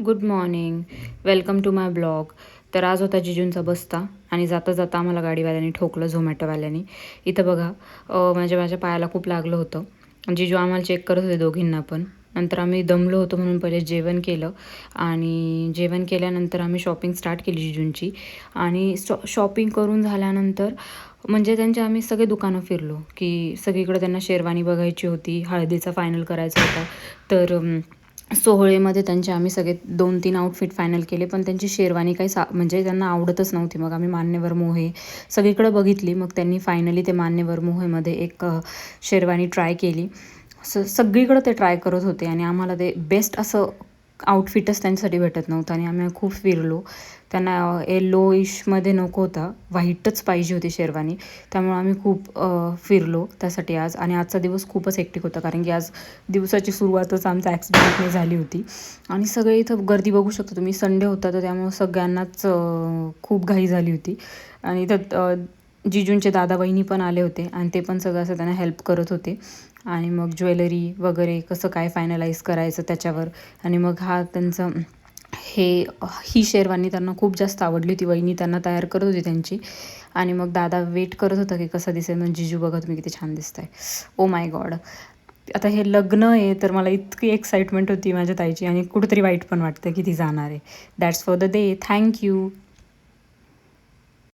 Good morning. Welcome to my blog. तर आज होता जिजूंचा बस्ता आणि जाता जाता आम्हाला गाडीवाल्यांनी ठोकलं, झोमॅटोवाल्यांनी. इथं बघा, माझ्या पायाला खूप लागलं होतं. जिजू आम्हाला चेक करत होते दोघींना पण. नंतर आम्ही दमलो होतो म्हणून पहिले जेवण केलं आणि जेवण केल्यानंतर आम्ही शॉपिंग स्टार्ट केली जिजूंची. आणि शॉपिंग करून झाल्यानंतर म्हणजे त्यांचे आम्ही सगळे दुकानं फिरलो, की सगळीकडे त्यांना शेरवानी बघायची होती, हळदीचा फायनल करायचा होता. तर सोहळेमध्ये त्यांचे आम्ही सगळे 2-3 आउटफिट फायनल केले, पण त्यांची शेरवानी काही म्हणजे त्यांना आवडतच नव्हती. मग आम्ही मान्यवर मोहे सगळीकडे बघितली. मग त्यांनी फायनली ते मान्यवर मोहेमध्ये एक शेरवानी ट्राय केली. सगळीकडं ते ट्राय करत होते आणि आम्हाला ते बेस्ट असं आउटफिटच त्यांच्यासाठी भेटत नव्हतं आणि आम्ही खूप फिरलो. त्यांना येलोइशमध्ये नको होता, व्हाईटच पाहिजे होती शेरवानी. त्यामुळे आम्ही खूप फिरलो त्यासाठी आज. आणि आजचा दिवस खूपच हेक्टिक होता, कारण की आज दिवसाची सुरुवातच आमच्या ॲक्सिडेंटने झाली होती. आणि सगळे इथं गर्दी बघू शकता तुम्ही. संडे होता तर त्यामुळे सगळ्यांनाच खूप घाई झाली होती. आणि इथं जिजूंचे दादा वहिनी पण आले होते आणि ते पण सगळं असं त्यांना हेल्प करत होते. आणि मग ज्वेलरी वगैरे कसं काय फायनलाईज करायचं त्याच्यावर. आणि मग हा त्यांचा ही शेरवानी त्यांना खूप जास्त आवडली होती. वहिनी त्यांना तयार करत होती त्यांची. आणि मग दादा वेट करत होता की कसं दिसेल. मग जिजू बघा तुम्ही किती छान दिसताय. Oh my God. आता हे लग्न आहे तर मला इतकी एक्साइटमेंट होती माझ्या ताईची आणि कुठेतरी वाईट पण वाटतं की ती जाणार आहे. That's for the day. Thank you.